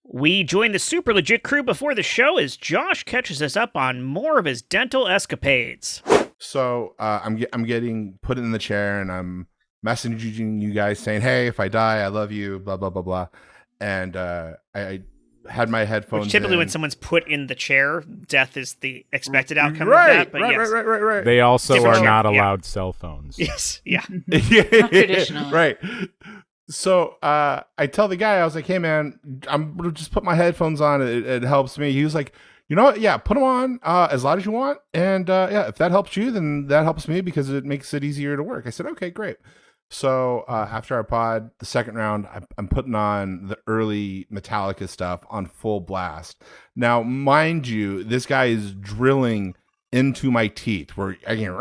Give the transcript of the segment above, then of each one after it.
We join the super legit crew before the show as Josh catches us up on more of his dental escapades. So I'm getting put in the chair and I'm messaging you guys saying, hey, if I die, I love you, blah, blah, blah, blah. And I had my headphones Which typically in. When someone's put in the chair, death is the expected outcome right, of that. But right. They also Different are not chair, yeah. allowed cell phones. Yes, yeah. Traditionally. Right. So I tell the guy, I was like, hey, man, I'm going to just put my headphones on. It helps me. He was like, you know what? Yeah, put them on as loud as you want. And yeah, if that helps you, then that helps me because it makes it easier to work. I said, okay, great. So after our pod, the second round, I'm putting on the early Metallica stuff on full blast. Now, mind you, this guy is drilling into my teeth where I can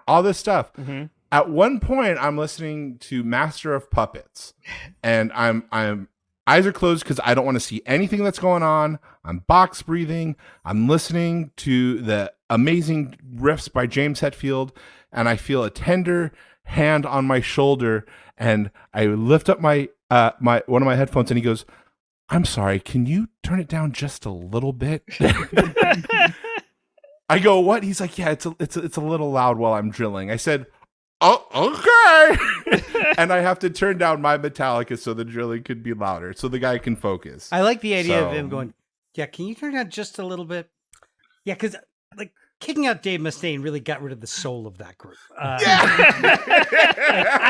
all this stuff. Mm-hmm. At one point, I'm listening to Master of Puppets, and I'm eyes are closed because I don't want to see anything that's going on. I'm box breathing. I'm listening to the amazing riffs by James Hetfield, and I feel a tender hand on my shoulder, and I lift up my one of my headphones, and he goes, "I'm sorry, can you turn it down just a little bit?" I go, "What?" He's like, "Yeah, it's a little loud while I'm drilling." I said, "Oh, okay." And I have to turn down my Metallica so the drilling could be louder, so the guy can focus. I like the idea of him going, yeah, can you turn down just a little bit? Yeah, because like kicking out Dave Mustaine really got rid of the soul of that group. I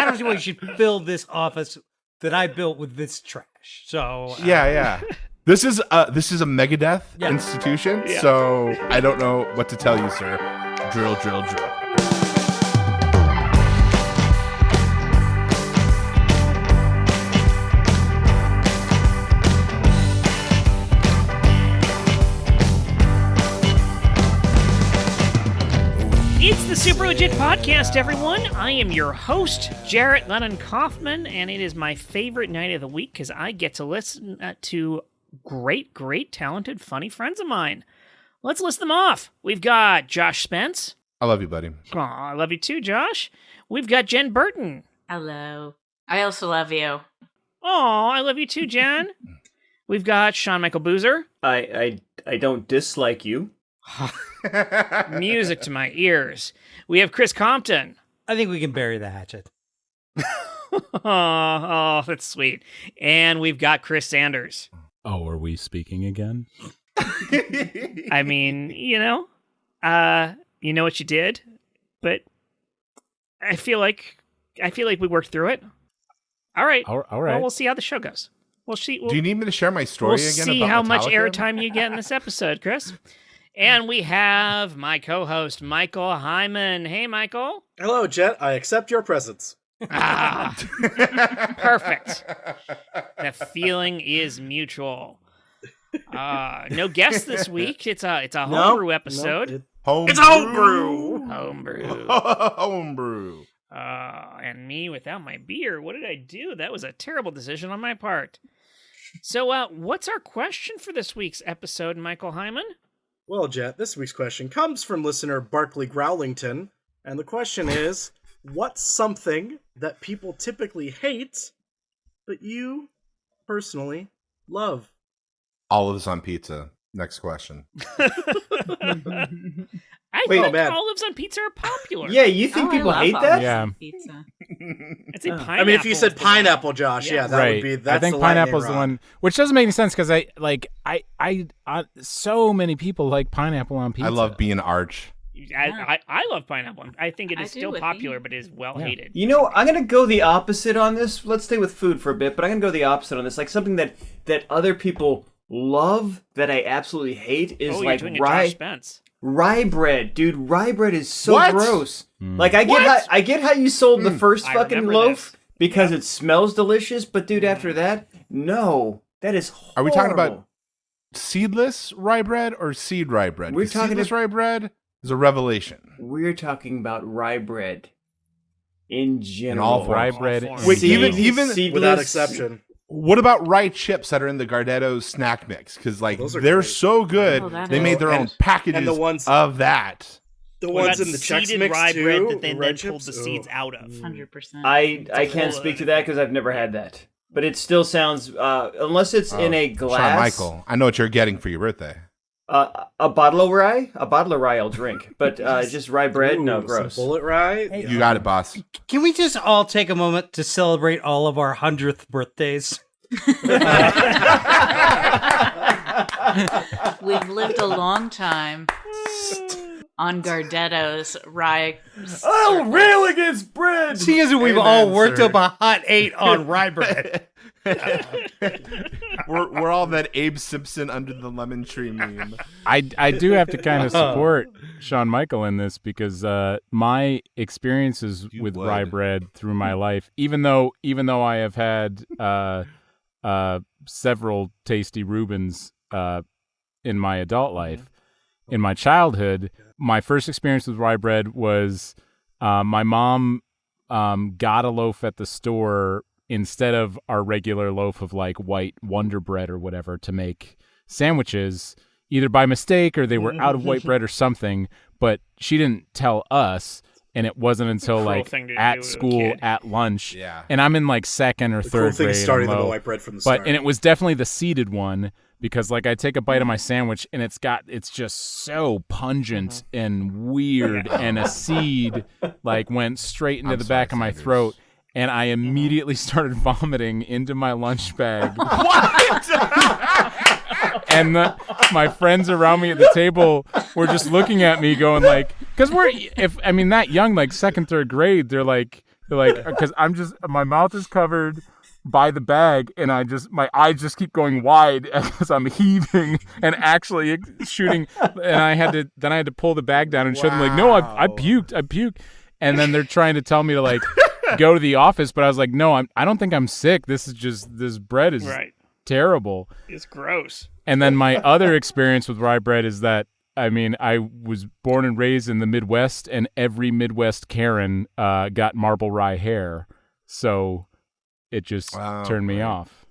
don't see why you should fill this office that I built with this trash. So Yeah. This is a Megadeth institution, Yeah. so I don't know what to tell you, sir. Drill. It's the Super Legit Podcast, everyone. I am your host, Jarrett Lennon Kaufman, and it is my favorite night of the week because I get to listen to great, talented, funny friends of mine. Let's list them off. We've got Josh Spence. I love you, buddy. Aw, I love you too, Josh. We've got Jen Burton. Hello. I also love you. Oh, I love you too, Jen. We've got Sean Michael Boozer. I don't dislike you. Music to my ears. We have Chris Compton. I think we can bury the hatchet. Oh, that's sweet. And we've got Chris Sanders. Oh, are we speaking again? I mean, you know what you did, but I feel like we worked through it. All right. All right. Well, we'll see how the show goes. Do you need me to share my story We'll again? see about how much Metallica? airtime you get in this episode, Chris. And we have my co-host, Michael Heiman. Hey, Michael. Hello, Jet. I accept your presence. Ah, perfect. The feeling is mutual. No guest this week. It's a homebrew episode. It's homebrew. Homebrew. And me without my beer. What did I do? That was a terrible decision on my part. So, what's our question for this week's episode, Michael Heiman? Well, Jet, this week's question comes from listener Barkley Growlington, and the question is, what's something that people typically hate, but you, personally, love? Olives on pizza. Next question. I Wait, think man. olives on pizza are popular. Yeah, you think people I hate love that? olives Yeah. on pizza. It's a pineapple. I mean, if you said pineapple, Josh, yeah, that Right. would be. I That's think the lightning pineapple's the rod. one, which doesn't make any sense because I so many people like pineapple on pizza. I love being arch. I love pineapple. I think it I is do still with popular, you. but it is well Yeah. hated. You know, I'm gonna go the opposite on this. Let's stay with food for a bit, but I'm gonna go the opposite on this. Like something that other people love that I absolutely hate is you're like doing a Josh Spence. rye bread, dude. Rye bread is so What? gross. Like I get how you sold the first I fucking remember loaf this. because it smells delicious, but dude, after that, no, that is horrible. Are we talking about seedless rye bread or seed rye bread? We're 'Cause talking seedless rye bread is a revelation. We're talking about rye bread in general. all rye forms. bread. All forms. Wait, Seed- even seedless- Without exception. What about rye chips that are in the Gardetto's snack mix? Because like Those are they're great. so good, Oh, that they is- made their own packages and the ones- of that. The What ones about in the Chex seeded Mix rye too. bread that they red then pulled chips? the seeds Ugh. out of. 100%. I a can't whole speak to other that because I've never had that. But it still sounds, unless it's in a glass. Shawn Michael, I know what you're getting for your birthday. A bottle of rye? A bottle of rye I'll drink. But just rye bread? No, Ooh, gross. some bullet rye? Hey, You got it, boss. Can we just all take a moment to celebrate all of our 100th birthdays? We've lived a long time on Gardetto's rye. I'll rail against bread! Seeing as we've Amen, all worked sir. up a hot 8 on rye bread. We're all that Abe Simpson under the lemon tree meme. I do have to kind of support Shawn Michael in this because my experiences with would. rye bread through my life, even though I have had several tasty Reubens in my adult life, in my childhood, my first experience with rye bread was my mom got a loaf at the store instead of our regular loaf of like white Wonder Bread or whatever to make sandwiches, either by mistake or they were out of white bread or something, but she didn't tell us, and it wasn't until Cruel like thing to do at as a school kid. at lunch, Yeah. and I'm in like second or The third cool thing grade. is starting I'm the low. white bread from the But start. and it was definitely the seeded one because like I take a bite of my sandwich and it's just so pungent and weird and a seed like went straight into I'm the back sorry, of my Sanders. throat and I immediately started vomiting into my lunch bag. And my friends around me at the table were just looking at me going like, because that young, like second, third grade, they're like, because my mouth is covered by the bag and my eyes just keep going wide as I'm heaving and actually shooting. And I had to pull the bag down and show them like, no, I puked. And then they're trying to tell me to like go to the office. But I was like, no, I don't think I'm sick. This bread is Right. terrible. It's gross. And then my other experience with rye bread is that, I mean, I was born and raised in the Midwest, and every Midwest Karen got marble rye hair. So it just turned me off.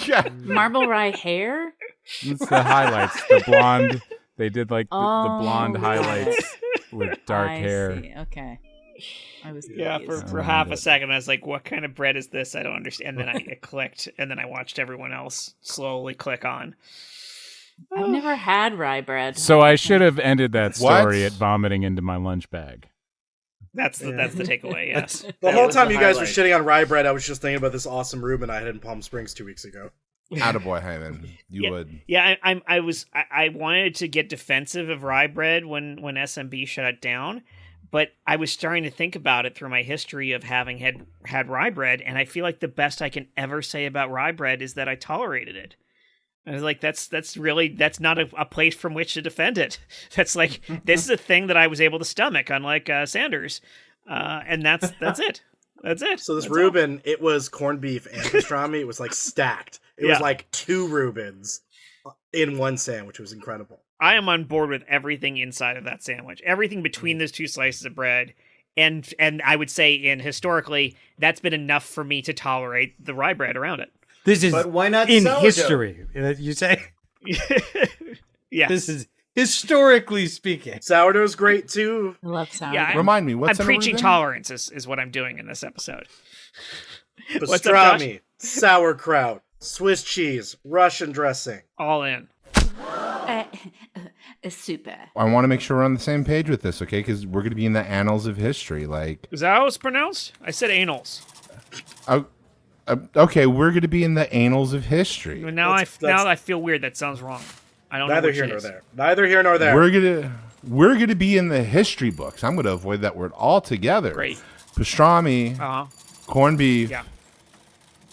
Yeah. Marble Rye hair? It's the highlights, the blonde. They did like the Oh, blonde right. highlights with dark I hair. see. Okay. I was Yeah, confused. for half a second, I was like, what kind of bread is this? I don't understand. And then it clicked, and then I watched everyone else slowly click on. I've never had rye bread. So I should have ended that story What? at vomiting into my lunch bag. That's the takeaway, yes. The That whole was time the you guys were highlight. shitting on rye bread, I was just thinking about this awesome Reuben I had in Palm Springs 2 weeks ago. Attaboy, Hyman. You would. Yeah, I wanted to get defensive of rye bread when SMB shut it down, but I was starting to think about it through my history of having had rye bread, and I feel like the best I can ever say about rye bread is that I tolerated it. I was like, that's not a place from which to defend it. That's like, this is a thing that I was able to stomach, unlike Sanders, and that's it. That's it. So this That's all. Reuben, it was corned beef and pastrami. It was like stacked. It was Yeah. like 2 Reubens in one sandwich. It was incredible. I am on board with everything inside of that sandwich. Everything between those 2 slices of bread. And I would say historically, that's been enough for me to tolerate the rye bread around it. This is But why not in sourdough? history. You say Yes. this is historically speaking. Sourdough's great too. I love sourdough. Yeah, Remind me, what's I'm in a preaching Reuben? tolerance is what I'm doing in this episode. What's up, Pastrami, sauerkraut, Swiss cheese, Russian dressing. All in. Super. I want to make sure we're on the same page with this, okay? Because we're going to be in the annals of history. Like, Is that how it's pronounced? I said anals. okay, we're going to be in the annals of history. But now That's- I feel weird. That sounds wrong. I don't know Neither which here it nor is. there. Neither here nor there. We're gonna be in the history books. I'm gonna avoid that word altogether. Great. Pastrami, corned beef, Yeah.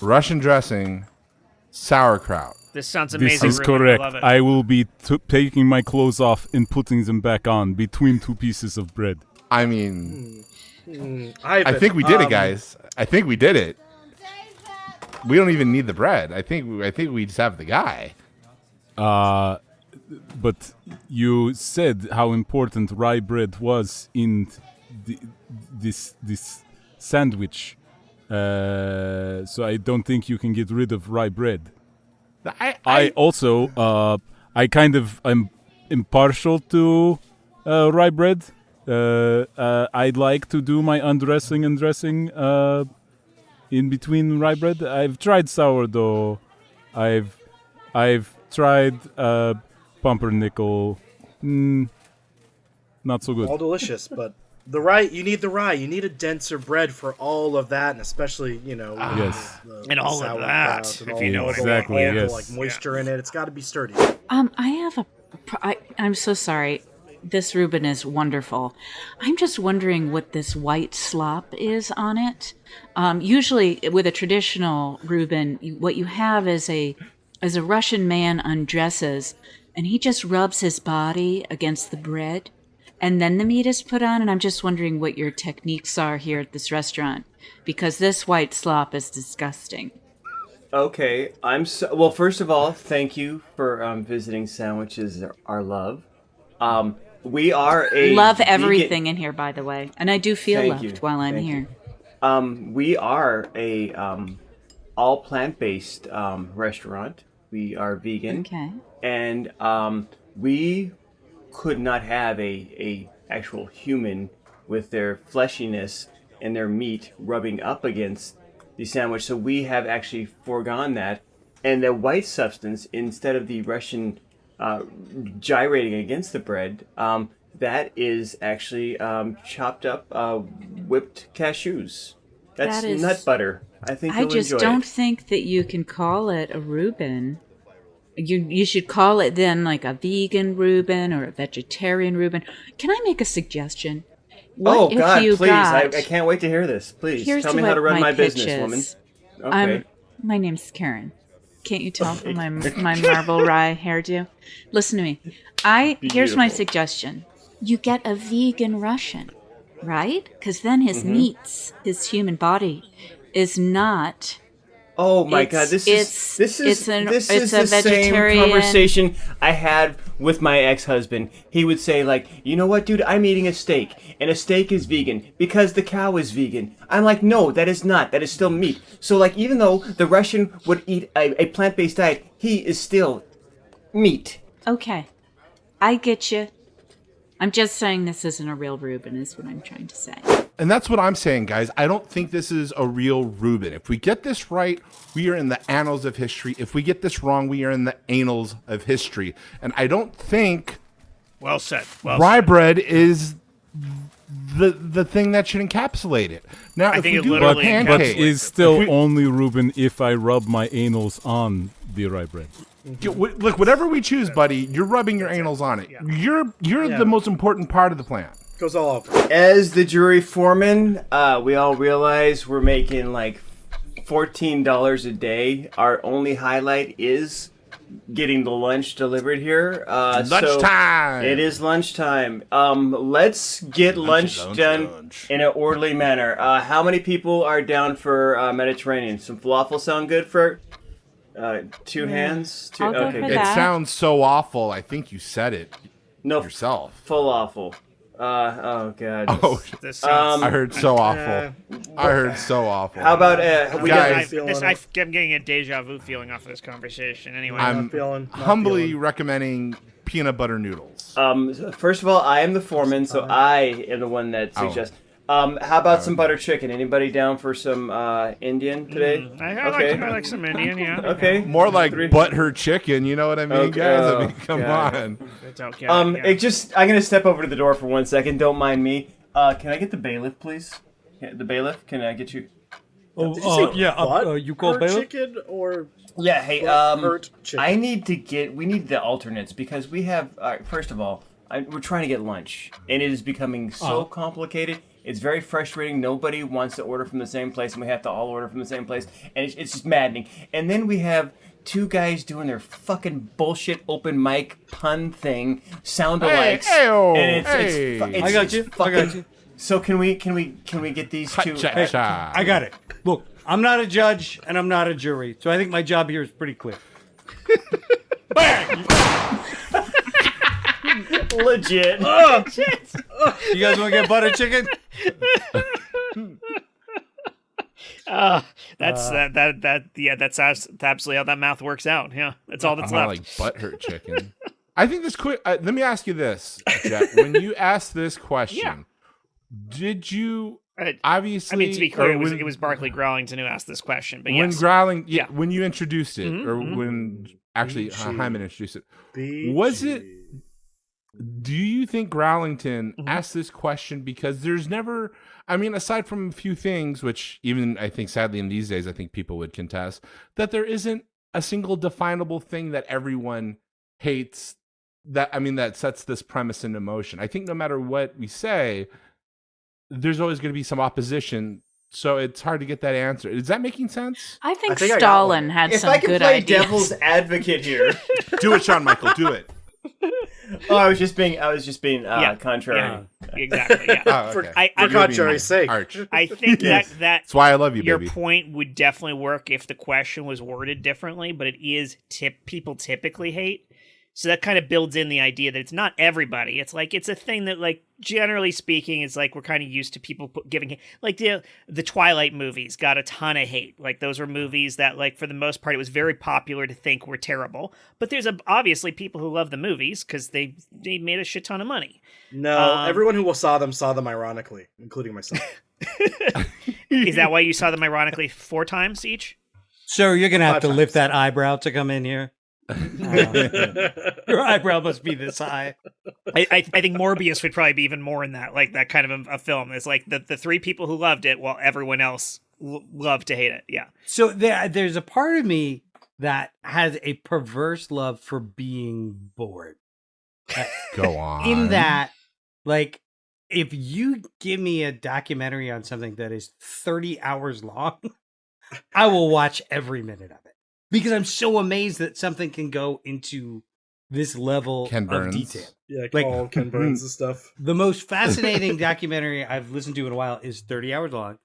Russian dressing, sauerkraut. This sounds This amazing. is Ruben. correct. I love it. I will be taking my clothes off and putting them back on between 2 pieces of bread. I mean, I Ivan, think we did it, guys. I think we did it. We don't even need the bread. I think we just have the guy. But you said how important rye bread was in this sandwich. So I don't think you can get rid of rye bread. I also I kind of am impartial to rye bread. I like to do my undressing and dressing in between rye bread. I've tried sourdough. I've tried pumpernickel. Not so good. All delicious, but the rye. You need the rye. You need a denser bread for all of that, and especially Yes. And all of that, sauerkraut and if all you know of what I the- mean. Exactly, all the, yes. like moisture in it. It's got to be sturdy. I have I'm so sorry. This Reuben is wonderful. I'm just wondering what this white slop is on it. Usually, with a traditional Reuben, what you have is a Russian man undresses, and he just rubs his body against the bread, and then the meat is put on. And I'm just wondering what your techniques are here at this restaurant, because this white slop is disgusting. Okay, well. First of all, thank you for visiting Sandwiches Our Love. We are a Love vegan- everything in here, by the way, and I do feel Thank loved you. while I'm Thank here. you. We are a all plant-based restaurant. We are vegan. Okay. And we could not have a actual human with their fleshiness and their meat rubbing up against the sandwich, so we have actually foregone that. And the white substance, instead of the Russian gyrating against the bread, that is actually chopped up whipped cashews. That's That is- nut butter. I think I you'll just enjoy don't it. think that you can call it a Reuben. You should call it then like a vegan Reuben or a vegetarian Reuben. Can I make a suggestion? What Oh if God, you please! got- I can't wait to hear this. Please Here's tell me what how to run my pitch business, woman. is. Okay. My name's Karen. Can't you tell from my Marble Rye hairdo? Listen to me. Here's my Beautiful. suggestion. You get a vegan Russian, right? Because then his Mm-hmm. meats, his human body, is not. Oh my It's- God! This it's- is it's an- this it's is a the same vegetarian- conversation I had with my ex-husband. He would say like, "You know what, dude? I'm eating a steak, and a steak is vegan because the cow is vegan." I'm like, "No, that is not. That is still meat." So like, even though the Russian would eat a plant-based diet, he is still meat. Okay. I get you. I'm just saying this isn't a real Reuben, is what I'm trying to say. And that's what I'm saying, guys. I don't think this is a real Reuben. If we get this right, we are in the annals of history. If we get this wrong, we are in the annals of history. And I don't think Well said. Well rye said. bread is the thing that should encapsulate it. Now, if think we it do literally a But pancake, is still if we- only Reuben if I rub my anals on the rye bread. look, whatever we choose, buddy, you're rubbing your anals on it. You're the most important part of the plan. Goes all over. As the jury foreman, we all realize we're making like $14 a day. Our only highlight is getting the lunch delivered here. Lunchtime. So it is lunchtime. Let's get lunch done in an orderly manner. How many people are down for Mediterranean? Some falafel sound good for two hands? I'll go for It that. sounds so awful. I think you said it No, yourself. falafel. Oh god. Oh, This sounds, I heard so awful. I heard so awful. How about we Guys, got I'm getting a deja vu feeling off of this conversation. Anyway, I'm Not humbly feeling. recommending peanut butter noodles. First of all, I am the foreman, so I am the one that suggests. How about some butter chicken? Anybody down for some Indian today? I like some Indian, yeah. Okay. More like butthurt chicken, you know what I mean, Okay, guys? I mean, oh, come God. on. It's okay. I'm gonna step over to the door for 1 second. Don't mind me. Can I get the bailiff, please? The bailiff? Can I get you? Oh, Did you say yeah. butt You call hurt bailiff? chicken or Yeah. Hey. hurt chicken? I need to get. We need the alternates because we have. First of all, we're trying to get lunch, and it is becoming so complicated. It's very frustrating. Nobody wants to order from the same place, and we have to all order from the same place, and it's just maddening. And then we have two guys doing their fucking bullshit open mic pun thing, sound-alikes, Hey-o, and hey. it's I got it's you. I fucking- got you. So can we get these two? Cha-cha-cha. I got it. Look, I'm not a judge and I'm not a jury, so I think my job here is pretty clear. Legit. You guys want to get butter chicken? That's absolutely how that math works out. Yeah, that's all that's I left. like butthurt chicken. I think this quick. Let me ask you this, Jet. When you asked this question, Yeah. did you obviously, I mean, to be clear, or when- it was Barclay Growlington who asked this question. But when yes, growling, Yeah. when you introduced it, Mhm, or mhm. when actually BG. Hyman introduced it, BG. was it? Do you think Growlington Mhm. asked this question because there's never, I mean, aside from a few things, which even I think sadly in these days, I think people would contest, that there isn't a single definable thing that everyone hates that sets this premise into motion. I think no matter what we say, there's always going to be some opposition. So it's hard to get that answer. Is that making sense? I think I think I got Stalin one. had If some I can good play ideas. devil's advocate here. Do it, Shawn Michael. Do it. Oh, I was just being Yeah, contrary. yeah, exactly. Yeah. Oh, For- okay. I- For I'm- contrary's sake. Arch. I think Yes. that That's why I love you, your baby. point would definitely work if the question was worded differently, but it is people typically hate. So that kind of builds in the idea that it's not everybody. It's like it's a thing that, like, generally speaking, it's like we're kind of used to people giving, like, the Twilight movies got a ton of hate. Like, those were movies that, like, for the most part, it was very popular to think were terrible. But there's obviously people who love the movies because they made a shit ton of money. No, everyone who saw them ironically, including myself. Is that why you saw them ironically 4 times each? Sir, you're gonna have 5 to times. lift that eyebrow to come in here. Your eyebrow must be this high. I think Morbius would probably be even more in that, like, that kind of a film. It's like the 3 people who loved it while everyone else loved to hate it. Yeah. So there's a part of me that has a perverse love for being bored. Go on. In that, like, if you give me a documentary on something that is 30 hours long, I will watch every minute of it. Because I'm so amazed that something can go into this level Ken of Burns. detail. Yeah, Like- all Ken Burns and stuff. The most fascinating documentary I've listened to in a while is 30 hours long.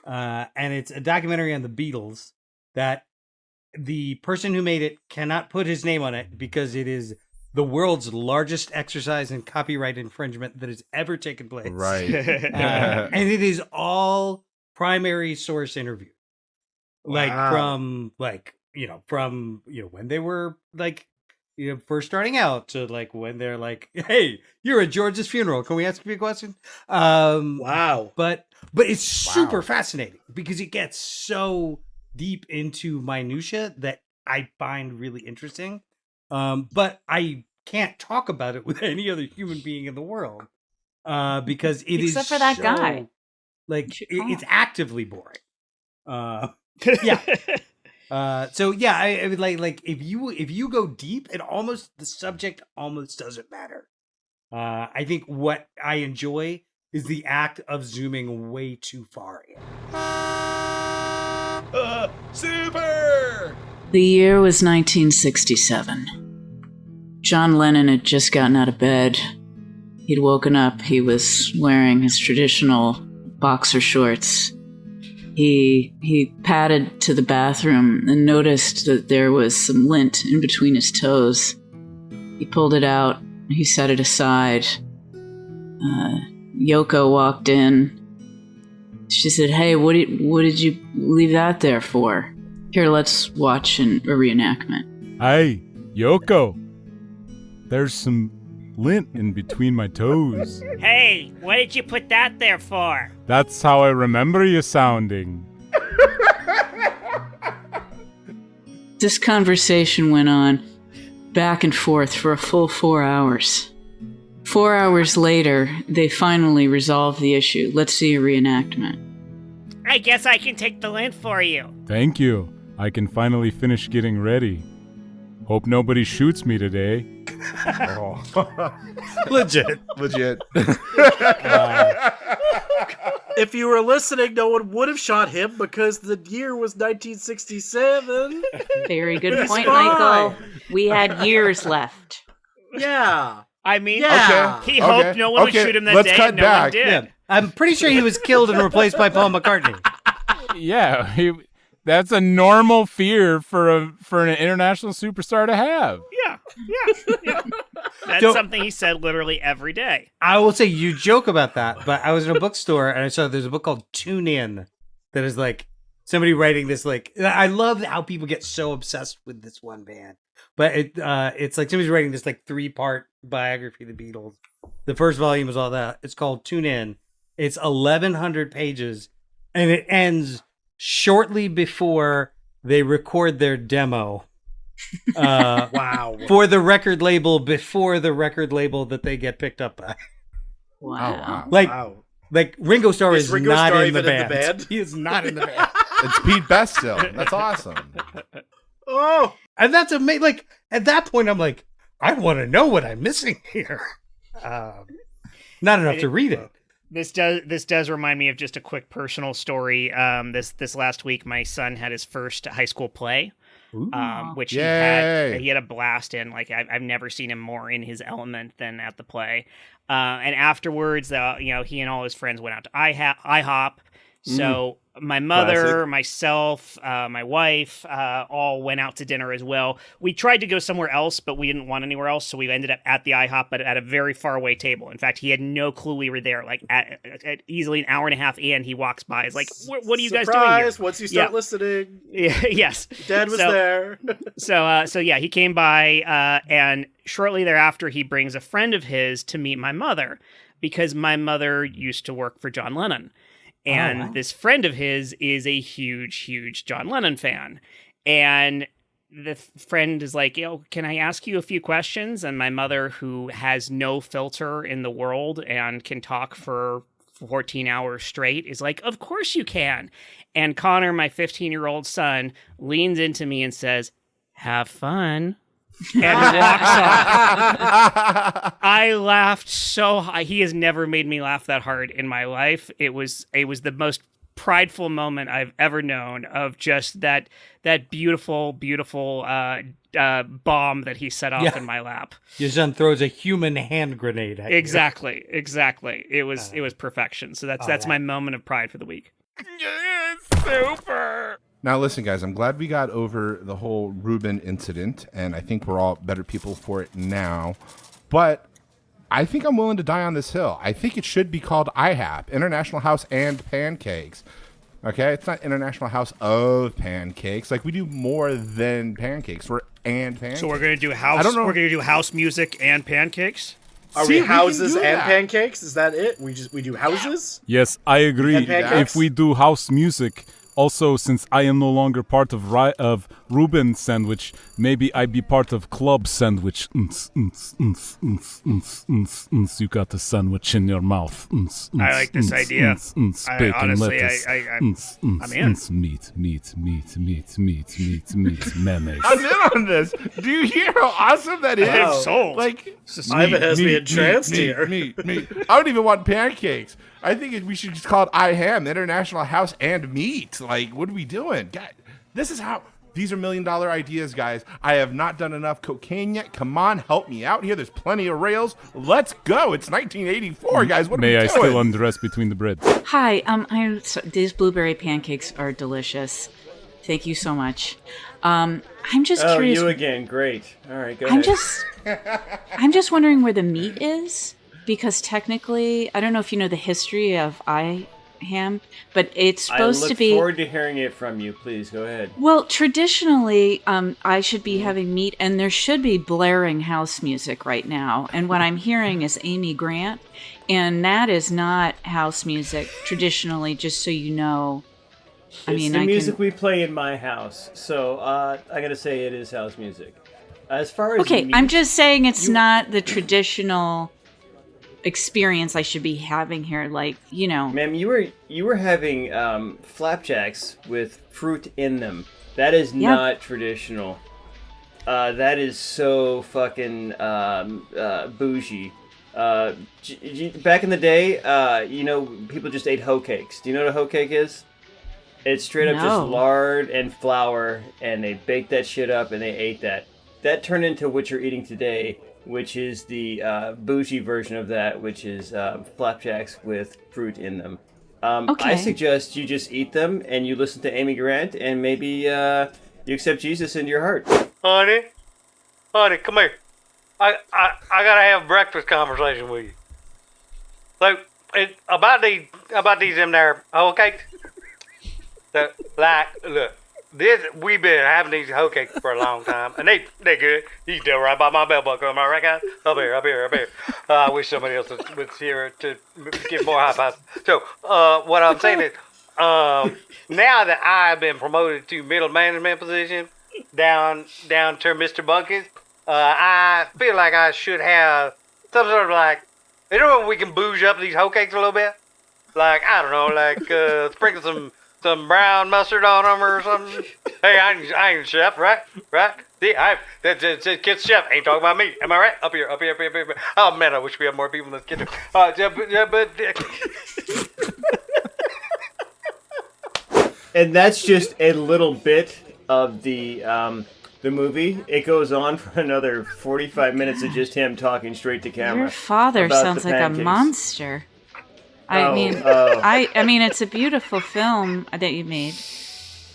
And it's a documentary on the Beatles that the person who made it cannot put his name on it because it is the world's largest exercise in copyright infringement that has ever taken place. Right. And it is all primary source interview. Like Wow. from when they were like, first starting out to like when they're like, hey, you're at George's funeral. Can we ask you a question? Wow. But it's super fascinating because it gets so deep into minutia that I find really interesting. But I can't talk about it with any other human being in the world because it is Except for that guy. Like Should it's call. actively boring. Yeah. So yeah, I would like if you go deep, the subject almost doesn't matter. I think what I enjoy is the act of zooming way too far in. Super! The year was 1967. John Lennon had just gotten out of bed. He'd woken up. He was wearing his traditional boxer shorts. He padded to the bathroom and noticed that there was some lint in between his toes. He pulled it out. He set it aside. Yoko walked in. She said, "Hey, what did you leave that there for? Here, let's watch a reenactment." Hey, Yoko. There's some lint in between my toes. Hey, what did you put that there for? That's how I remember you sounding. This conversation went on back and forth for a full 4 hours. 4 hours later, they finally resolved the issue. Let's see a reenactment. I guess I can take the lint for you. Thank you. I can finally finish getting ready. Hope nobody shoots me today. Legit. Legit. If you were listening, no one would have shot him because the year was 1967. Very good He's point, fine. Michael. We had years left. Yeah. I mean, Yeah. he hoped no one would shoot him that let's day, cut and no one back. did. Yeah. I'm pretty sure he was killed and replaced by Paul McCartney. Yeah, that's a normal fear for an international superstar to have. Yeah. That's So- something he said literally every day. I will say you joke about that, but I was in a bookstore and I saw there's a book called Tune In that is like somebody writing this. Like, I love how people get so obsessed with this one band, but it's like somebody's writing this like 3-part biography of the Beatles. The first volume is all that. It's called Tune In, It's 1,100 pages, and it ends shortly before they record their demo. Wow. For the record label, before the record label that they get picked up by. Wow. Like Ringo Starr is Ringo not Starr in the even in the band. band? He is not in the band. It's Pete Best still. That's awesome. Oh, And that's amazing. Like, at that point, I'm like, I want to know what I'm missing here. Not enough to read it. This does remind me of just a quick personal story. This last week, my son had his first high school play, which he Yay. had a blast in. Like I've never seen him more in his element than at the play. And afterwards, he and all his friends went out to IHOP. So my mother, Classic. myself, my wife, all went out to dinner as well. We tried to go somewhere else, but we didn't want anywhere else, so we ended up at the IHOP, but at a very far away table. In fact, he had no clue we were there. Like at easily an hour and a half in, he walks by. He's like, "What are you guys doing here?" once you start listening, Yes. Dad was there. So yeah, he came by, and shortly thereafter, he brings a friend of his to meet my mother, because my mother used to work for John Lennon. And this friend of his is a huge, huge John Lennon fan. And the friend is like, can I ask you a few questions? And my mother, who has no filter in the world and can talk for 14 hours straight, is like, of course you can. And Connor, my 15-year-old son, leans into me and says, have fun. And walks off. I laughed so high. He has never made me laugh that hard in my life. It was the most prideful moment I've ever known of just that beautiful, beautiful bomb that he set off in my lap. Your son throws a human hand grenade at you. Exactly. It was perfection. So that's my moment of pride for the week. Super. Now, listen, guys, I'm glad we got over the whole Reuben incident, and I think we're all better people for it now. But I think I'm willing to die on this hill. I think it should be called IHAP, International House and Pancakes. Okay? It's not International House of Pancakes. Like, we do more than pancakes. We're and pancakes. So we're gonna do house. I don't know. We're gonna do house music and pancakes. Are See, we we can houses do and that. pancakes? Is that it? We do houses? Yes, I agree. And pancakes? If we do house music, also since I am no longer part of Reuben sandwich, maybe I'd be part of club sandwich. You got the sandwich in your mouth. I like this idea. Bacon, honestly, lettuce. I'm in. Meat, mayonnaise. I'm in on this. Do you hear how awesome that is? I'm sold. Like, Ivan has me entranced here. Meat. I don't even want pancakes. I think we should just call it IHAM, International House and Meat. Like, what are we doing? God, this is how. These are $1 million ideas, guys. I have not done enough cocaine yet. Come on, help me out here. There's plenty of rails. Let's go. It's 1984, guys. What are May we I doing? still undress between the breads? Hi, these blueberry pancakes are delicious. Thank you so much. I'm just Oh, curious. you again. Great. All right, go I'm ahead. just wondering where the meat is, because technically, I don't know if you know the history of IHAM, but it's supposed I to look be. forward to hearing it from you. Please, go ahead. Well, traditionally, I should be having meat, and there should be blaring house music right now. And what I'm hearing is Amy Grant, and that is not house music traditionally. Just so you know, It's the music we play in my house, so I gotta say it is house music. As far as Okay, meat, I'm just saying it's not the traditional experience I should be having here. Like, you know. ma'am, you were having flapjacks with fruit in them. That is not traditional. That is so fucking bougie. Back in the day, people just ate hoe cakes. Do you know what a hoe cake is? It's straight up just lard and flour, and they baked that shit up and they ate that. That turned into what you're eating today, which is the bougie version of that, which is flapjacks with fruit in them. Okay. I suggest you just eat them and you listen to Amy Grant, and maybe you accept Jesus into your heart. Honey, come here. I gotta have a breakfast conversation with you. So, about these them there whole cakes. Look, we've been having these hoe cakes for a long time, and they good. You can tell right by my belt buckle. Am I right, guys? Up here. I wish somebody else was here to give more high fives. So, what I'm saying is, now that I've been promoted to middle management position, down to Mr. Bunkis, I feel like I should have some sort of like, you know, when we can bouge up these hoe cakes a little bit. Like, I don't know, like sprinkle some brown mustard on them or something. Hey, I ain't a chef, right? See, that's kid's chef. Ain't talking about me. Am I right? Up here. Oh man, I wish we had more people in this kitchen. And that's just a little bit of the movie. It goes on for another 45 minutes of just him talking straight to camera. Your father about sounds the like pancakes. a monster. I mean, it's a beautiful film that you made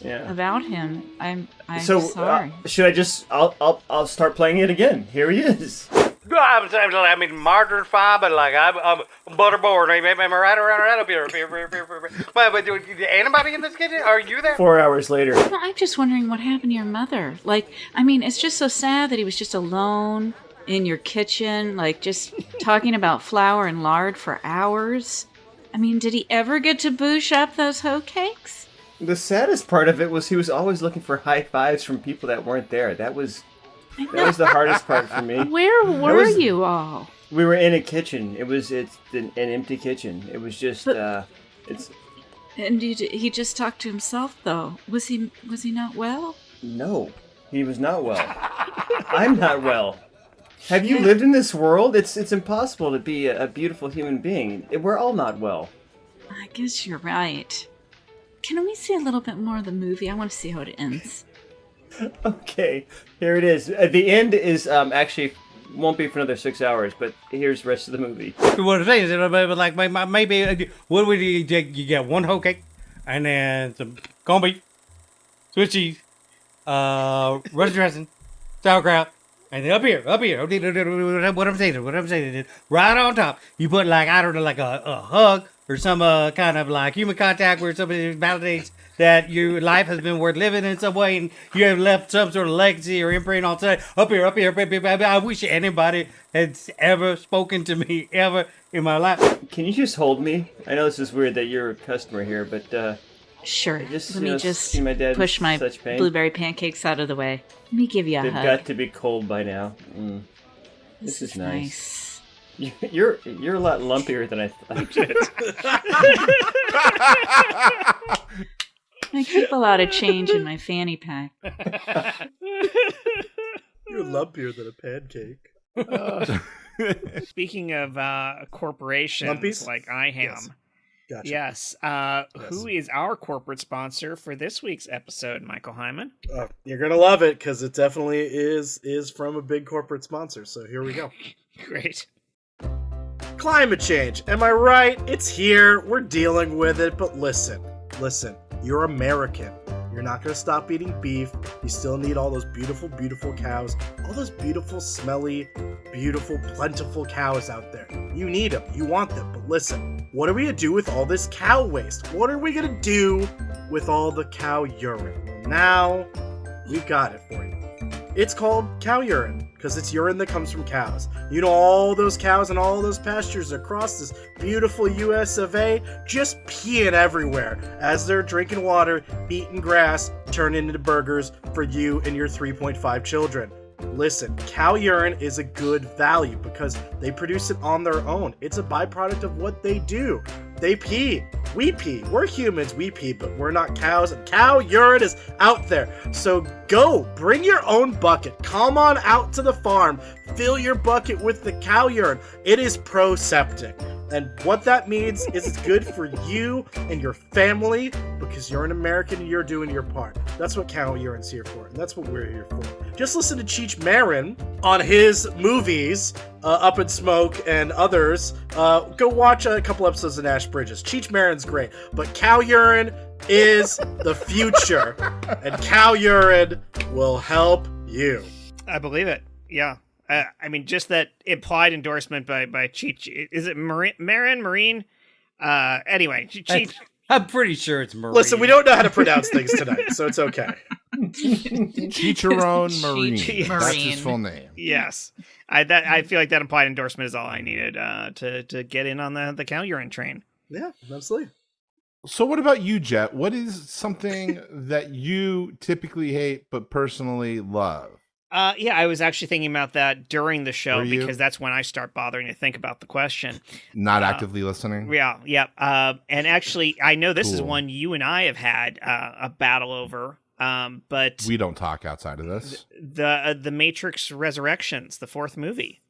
about him. I'm sorry. Should I just? I'll start playing it again. Here he is. I mean, margarine fine, but like I'm butterboard. Am I right around up here? But anybody in this kitchen? Are you there? 4 hours later. Well, I'm just wondering what happened to your mother. Like, I mean, it's just so sad that he was just alone in your kitchen, like just talking about flour and lard for hours. I mean, did he ever get to boosh up those hoe cakes? The saddest part of it was he was always looking for high fives from people that weren't there. That was the hardest part for me. Where were you all? We were in a kitchen. It's an empty kitchen. It was just it's. And he just talked to himself, though. Was he not well? No, he was not well. I'm not well. Have you lived in this world? It's impossible to be a beautiful human being. We're all not well. I guess you're right. Can we see a little bit more of the movie? I want to see how it ends. Okay, here it is. The end is actually won't be for another 6 hours, but here's the rest of the movie. What I'm saying is, like maybe what would you get? One hoe cake, and then some corned beef, Swiss cheese, Russian dressing, sauerkraut. And then up here, what I'm saying is, right on top, you put like, I don't know, like a hug or some kind of like human contact where somebody validates that your life has been worth living in some way and you have left some sort of legacy or imprint on today. Up here. I wish anybody had ever spoken to me ever in my life. Can you just hold me? I know this is weird that you're a customer here, but sure. Let me just see my dad push my such pain. blueberry pancakes out of the way. Let me give you a They've hug. got to be cold by now. This is nice. You're a lot lumpier than I thought. I keep a lot of change in my fanny pack. You're lumpier than a pancake. Speaking of corporations, Lumpies? like I am. Yes. Gotcha. Yes. Who is our corporate sponsor for this week's episode, Michael Heiman? You're gonna love it because it definitely is from a big corporate sponsor. So here we go. Great. Climate change. Am I right? It's here. We're dealing with it. But listen. You're American. You're not going to stop eating beef. You still need all those beautiful, beautiful cows. All those beautiful, smelly, beautiful, plentiful cows out there. You need them. You want them. But listen, what are we going to do with all this cow waste? What are we going to do with all the cow urine? Now, we've got it for you. It's called cow urine because it's urine that comes from cows. You know, all those cows and all those pastures across this beautiful US of A just peeing everywhere as they're drinking water, eating grass, turning into burgers for you and your 3.5 children. Listen, cow urine is a good value because they produce it on their own. It's a byproduct of what they do. They pee. We pee. We're humans. We pee, but we're not cows. And cow urine is out there. So go. Bring your own bucket. Come on out to the farm. Fill your bucket with the cow urine. It is pro-septic. And what that means is it's good for you and your family because you're an American and you're doing your part. That's what cow urine's here for. And that's what we're here for. Just listen to Cheech Marin on his movies, Up in Smoke and others. Go watch a couple episodes of Nash Bridges. Cheech Marin's great. But cow urine is the future. And cow urine will help you. I believe it. Yeah. I mean, just that implied endorsement by Cheech. Is it Marine? Anyway, Cheech. I'm pretty sure it's Marine. Listen, we don't know how to pronounce things tonight, so it's okay. Chicharron Marine. Cheech That's Marine. his full name. Yes, I feel like that implied endorsement is all I needed to get in on the urine train. Yeah, absolutely. So what about you, Jet? What is something that you typically hate but personally love? Yeah, I was actually thinking about that during the show Were you? because that's when I start bothering to think about the question. Not actively listening? Yeah. And actually, I know this is Cool. one you and I have had a battle over. But We don't talk outside of this. the Matrix Resurrections, the fourth movie,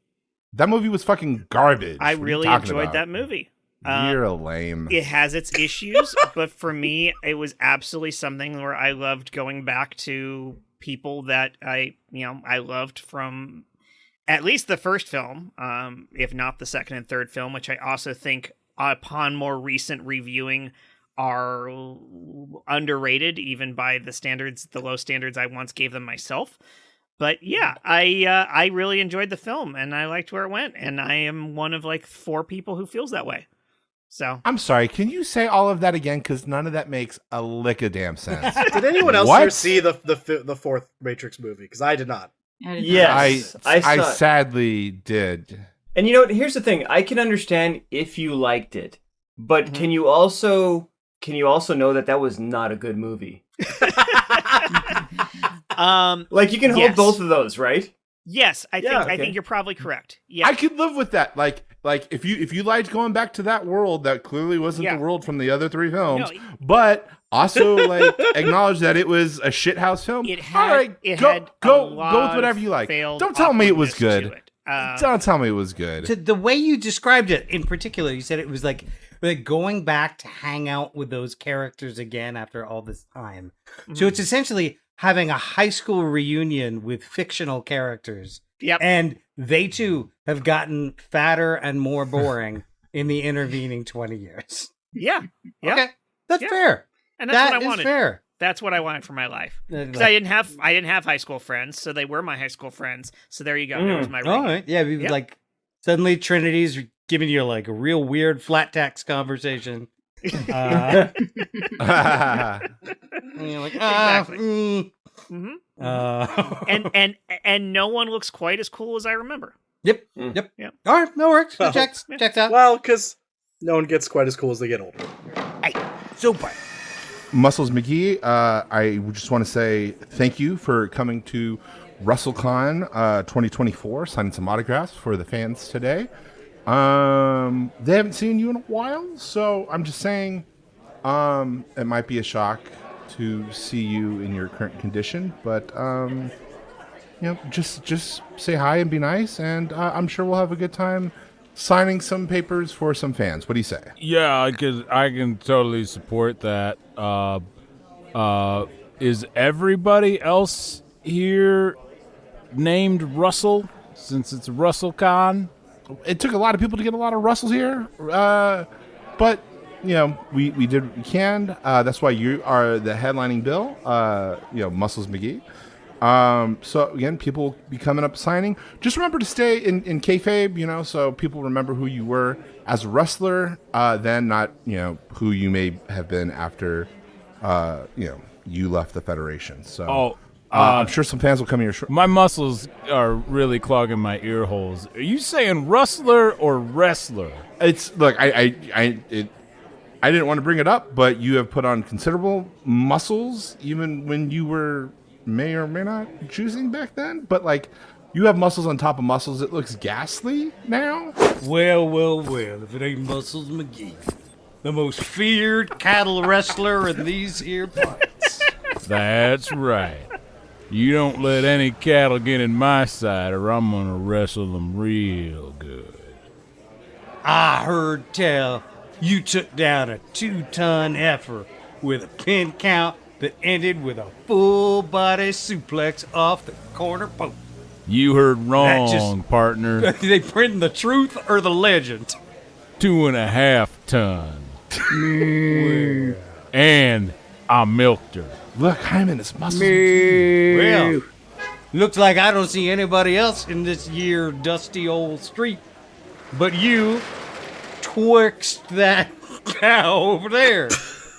That movie was fucking garbage. I What are you really talking enjoyed about? that movie. You're a lame. It has its issues, but for me, it was absolutely something where I loved going back to people that I loved from at least the first film, if not the second and third film, which I also think upon more recent reviewing are underrated, even by the low standards I once gave them myself. But yeah, I really enjoyed the film and I liked where it went, and I am one of like 4 people who feels that way. So I'm sorry, can you say all of that again? Because none of that makes a lick of damn sense. Did anyone else What? here see the fourth Matrix movie? Because I did not. I didn't know. Yes, I I saw- sadly did. And you know what? Here's the thing. I can understand if you liked it, but can you also know that was not a good movie? Like you can hold Yes. both of those, right? yes, I Yeah, think okay. you're probably correct. Yeah. I could live with that. Like if you liked going back to that world that clearly wasn't Yeah. the world from the other 3 films, No, but also like acknowledge that it was a shithouse film. It had all right, it go had a go lot go with whatever of you like. failed Don't tell me it was awkwardness good. to it. Don't tell me it was good. To the way you described it in particular, you said it was like going back to hang out with those characters again after all this time. So it's essentially having a high school reunion with fictional characters. Yep. And they too have gotten fatter and more boring in the intervening 20 years. Yeah. Yeah. Okay. That's Yeah. fair. And that's That what I is wanted. fair. That's what I wanted for my life. Like- Because I didn't have high school friends, so they were my high school friends. So there you go. There was my All ring. right. Yeah. We Yep. like suddenly Trinity's giving you like a real weird flat tax conversation. And you're like, Exactly. hmm And no one looks quite as cool as I remember. Yep. Mm. Yep. Yep. All right. That works. Well, Checks out. Well, because no one gets quite as cool as they get older. Super. Muscles McGee, I just want to say thank you for coming to WrestleCon 2024, signing some autographs for the fans today. They haven't seen you in a while, so I'm just saying it might be a shock to see you in your current condition, but just say hi and be nice, and I'm sure we'll have a good time signing some papers for some fans. What do you say? Yeah, I can totally support that. Is everybody else here named Russell? Since it's RussellCon? It took a lot of people to get a lot of Russells here, but we did what we can. That's why you are the headlining bill. Muscles McGee. So again, people will be coming up signing. Just remember to stay in kayfabe, so people remember who you were as a wrestler, then not who you may have been after you left the Federation. So I'm sure some fans will come here. My muscles are really clogging my ear holes. Are you saying rustler or wrestler? It's look, I didn't want to bring it up, but you have put on considerable muscles, even when you were may or may not choosing back then. But like, you have muscles on top of muscles. It looks ghastly now. Well, if it ain't Muscles McGee, the most feared cattle wrestler in these here parts. That's right. You don't let any cattle get in my side or I'm gonna wrestle them real good. I heard tell you took down a 2-ton heifer with a pin count that ended with a full body suplex off the corner post. You heard wrong, just- partner. They printing the truth or the legend? 2.5 ton. And I milked her. Look, Heiman is muscles. Well, looks like I don't see anybody else in this year dusty old street but you twixt that cow over there.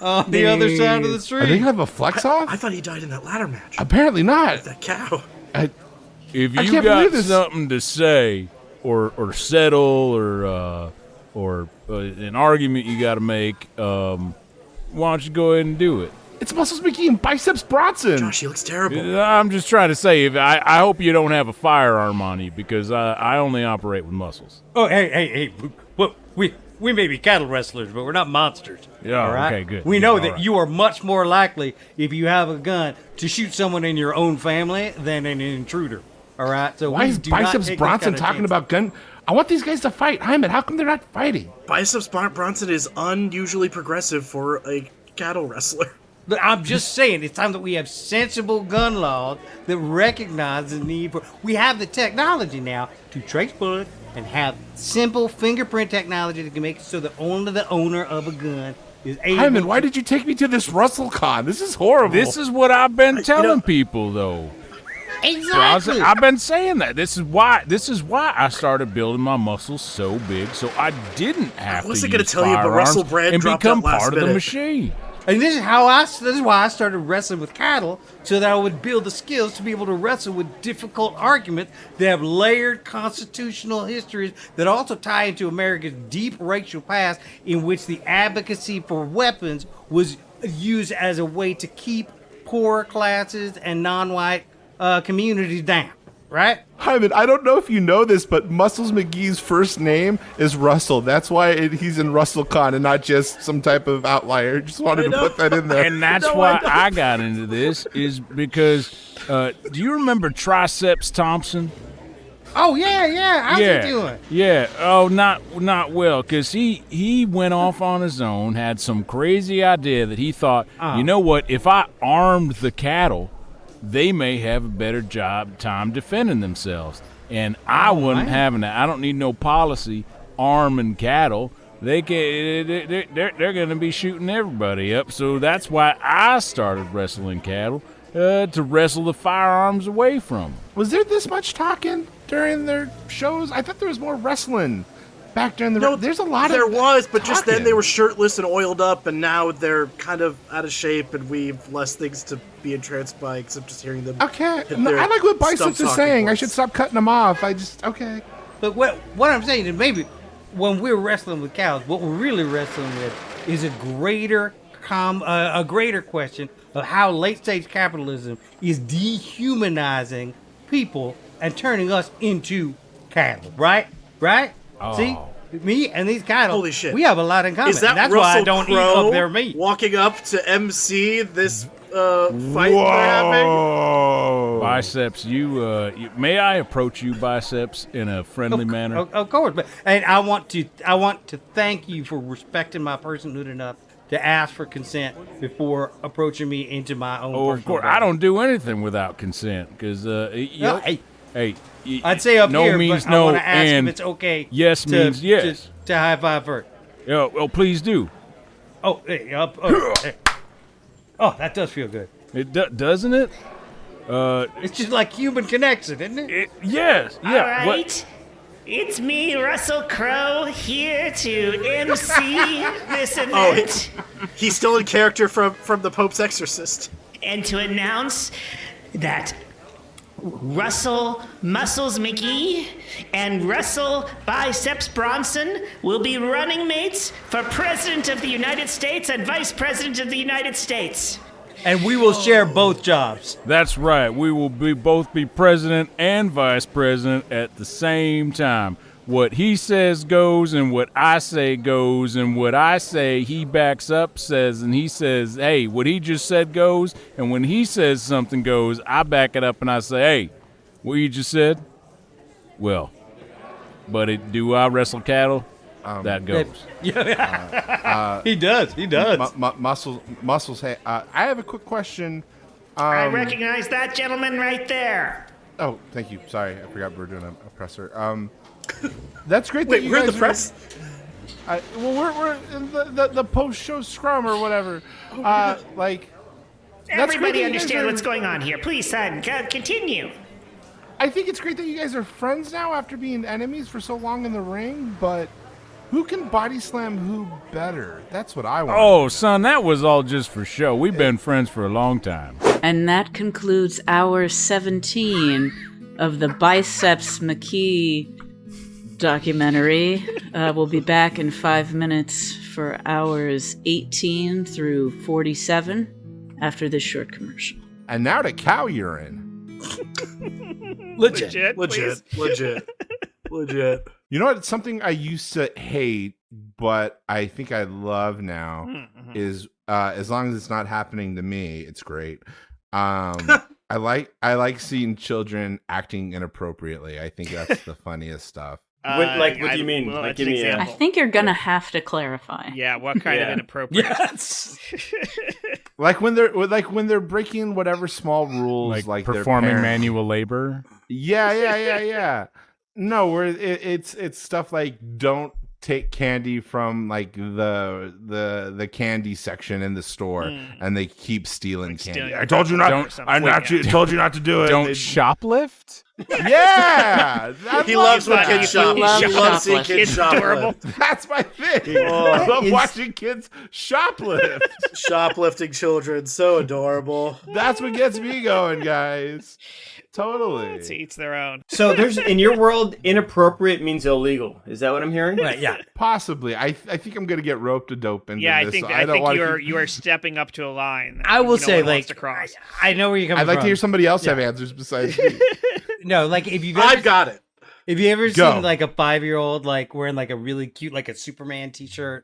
on the other side of the Are they street. gonna have a flex off? I thought he died in that ladder match. Apparently not. That cow. If I you can't got believe this. something to say, or settle, or an argument you got to make, why don't you go ahead and do it? It's Muscles McGee and Biceps Bronson. Josh, he looks terrible. I'm just trying to say, I hope you don't have a firearm on you because I only operate with muscles. Oh, hey! We may be cattle wrestlers, but we're not monsters. Yeah, all right? okay, good. We Yeah, know all that right. you are much more likely, if you have a gun, to shoot someone in your own family than an intruder. All right. So Why we is do not Biceps take those Bronson kind of talking chances. about gun? I want these guys to fight. Heiman, how come they're not fighting? Biceps Bronson is unusually progressive for a cattle wrestler. But I'm just saying, it's time that we have sensible gun laws that recognize the need for. We have the technology now to trace blood and have simple fingerprint technology that can make it so that only the owner of a gun is able. Heiman, why did you take me to this WrestleCon? This is horrible. This is what I've been telling people, though. Exactly. I've been saying that. This is why I started building my muscles so big, so I didn't have to wasn't use gonna tell you, but firearms Russell Brand and dropped become out last part of the minute. machine. And this is why I started wrestling with cattle, so that I would build the skills to be able to wrestle with difficult arguments that have layered constitutional histories that also tie into America's deep racial past, in which the advocacy for weapons was used as a way to keep poor classes and non-white communities down. Right? Heiman, I don't know if you know this, but Muscles McGee's first name is Russell. That's why he's in WrestleCon and not just some type of outlier. Just wanted to put that in there. And that's why I got into this is because, do you remember Triceps Thompson? Oh yeah. How's he doing? Yeah. Oh, not well, because he went off on his own, had some crazy idea that he thought, you know what, if I armed the cattle, they may have a better time defending themselves. And I wasn't having that. I don't need no policy arming cattle. They're going to be shooting everybody up. So that's why I started wrestling cattle, to wrestle the firearms away from them. Was there this much talking during their shows? I thought there was more wrestling back during the. No, there's a lot there of. was, but just then talking. they were shirtless and oiled up, and now they're kind of out of shape, and we have less things to be entranced by except just hearing them. Okay, hit no, their I like what stump Biceps is talking saying. I points. should stop cutting them off. Okay. But what I'm saying is maybe when we're wrestling with cows, what we're really wrestling with is a greater question of how late stage capitalism is dehumanizing people and turning us into cattle. Right? Oh. See, me and these cattle. Holy shit. We have a lot in common. Is that That's Russell why I don't eat Crowe up their meat. walking up to MC this fight we're having? Biceps, you may I approach you, Biceps, in a friendly manner? Of course, and I want to thank you for respecting my personhood enough to ask for consent before approaching me into my own. Oh, of personal course. I don't do anything without consent because hey, I'd say up no here, means but no, I want to ask and if it's okay. yes means yes. To high five first. Oh, please do. Oh, hey, up. Hey. Oh, that does feel good. It doesn't it? It's just like human connection, isn't it? Yes. Yeah. All right. It's me, Russell Crowe, here to MC this event He's still in character from the Pope's Exorcist. and to announce that Russell Muscles McGee and Russell Biceps Bronson will be running mates for President of the United States and Vice President of the United States. And we will share both jobs. That's right. We will both be president and vice president at the same time. What he says goes, and what I say goes, and what I say he backs up, says, and he says, hey, what he just said goes, and when he says something goes, I back it up and I say, hey, what you just said? Well, but do I wrestle cattle? That goes. He does. Muscles. Hey, I have a quick question. I recognize that gentleman right there. Oh, thank you. Sorry, I forgot we were doing a presser. That's great. Wait, that you we're in guys the press? we're in the post-show scrum or whatever. That's great Everybody that you understand guys are- what's going on here. Please, son, continue. I think it's great that you guys are friends now after being enemies for so long in the ring, but Who can body slam who better? That's what I want. Oh, son, that was all just for show. We've been friends for a long time. And that concludes hour 17 of the Biceps McKee documentary. We'll be back in 5 minutes for hours 18 through 47 after this short commercial. And now to cow urine. Legit. please. Legit. You know what? It's something I used to hate, but I think I love now is as long as it's not happening to me, it's great. I like seeing children acting inappropriately. I think that's the funniest stuff. What do you mean? well, Like, that's give an me a- example. I think you're gonna have to clarify. Yeah, what kind of Yeah. inappropriate? Yes. Like when they're breaking whatever small rules, like their performing parents- manual labor. Yeah. No, where it's stuff like don't take candy from like the candy section in the store, and they keep stealing candy. stealing I told you not. Don't- Told you not to do it. Don't They- shoplift. Yeah, He loves when that. kids shop. He loves He loves seeing shoplifting. kids It's shop. adorable. That's my thing. I love watching kids shoplift. Shoplifting children, so adorable. That's what gets me going, guys. Totally. To each their own. So there's in your world, inappropriate means illegal. Is that what I'm hearing? Right, yeah. Possibly. I think I'm gonna get roped to dope into Yeah, this. I think so I don't think wanna you are stepping up to a line. That, I will no say, one wants like, to cross. I know where you're coming I'd like from. to hear somebody else have answers besides me. No, like if you've I've ever, got it. if you ever Go. seen like a 5-year-old like wearing like a really cute like a Superman T-shirt,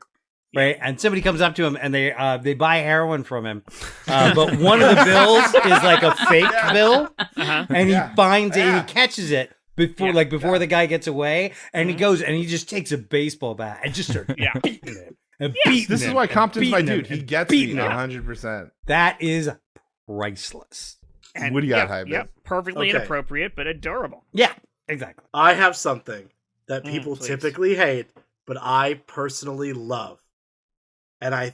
right? And somebody comes up to him and they buy heroin from him, but one of the bills is like a fake bill, and he finds it and he catches it before the guy gets away, and he goes and he just takes a baseball bat and just starts beating him and beating This him is why and Compton's my beating him dude. He and gets me beating him. 100%. That is priceless. And, What do you got, Hyman? Yeah, perfectly Okay. inappropriate, but adorable. Yeah, exactly. I have something that people please. typically hate, but I personally love. And I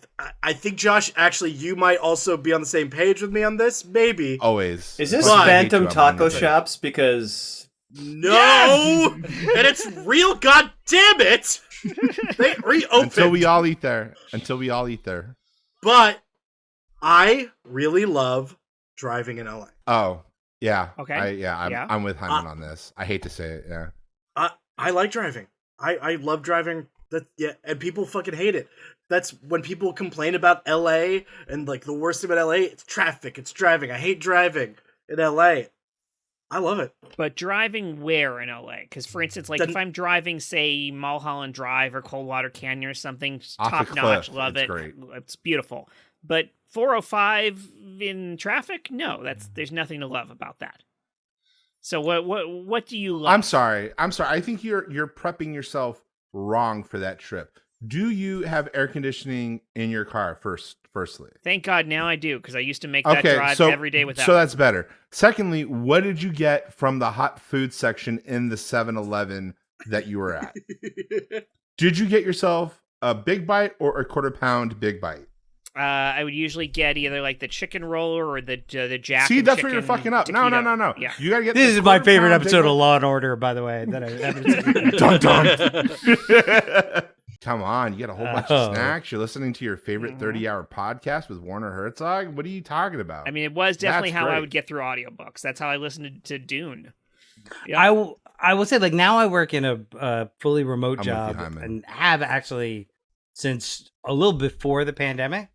think, Josh, actually, you might also be on the same page with me on this. Maybe. Always. Is this But I hate Phantom you, I'm on Taco the side. Shops? Because No! And it's real, god damn it! They reopened. Until we all eat there. But I really love driving in LA. Oh, yeah. Okay. I'm with Hyman on this. I hate to say it, yeah. I like driving. I love driving. And people fucking hate it. That's when people complain about LA and like the worst thing about LA, it's traffic, it's driving. I hate driving in LA. I love it. But driving where in LA? Because, for instance, like if I'm driving, say, Mulholland Drive or Coldwater Canyon or something, Off a top notch, cliff, love it's it. great. It's beautiful. But 405 in traffic? No, there's nothing to love about that. So what do you love? I'm sorry. I think you're prepping yourself wrong for that trip. Do you have air conditioning in your car firstly? Thank God now I do, because I used to make that drive every day without. So that's better. Secondly, what did you get from the hot food section in the 7-Eleven that you were at? Did you get yourself a big bite or a quarter pound big bite? I would usually get either like the chicken roller or the Jack. See, and that's where you're chicken fucking up. No. taquito. Yeah. You gotta get. This the is my quarter favorite pound episode big of Law and Order, by the way. That I've ever seen. Dun dun. Come on, you get a whole bunch Oh. of snacks. You're listening to your favorite 30-hour podcast with Warner Herzog. What are you talking about? I mean, it was definitely That's how I great. would get through audiobooks. That's how I listened to Dune. Yeah. I will say, like, now I work in a fully remote I'm with you, job Hyman. and have actually since a little before the pandemic.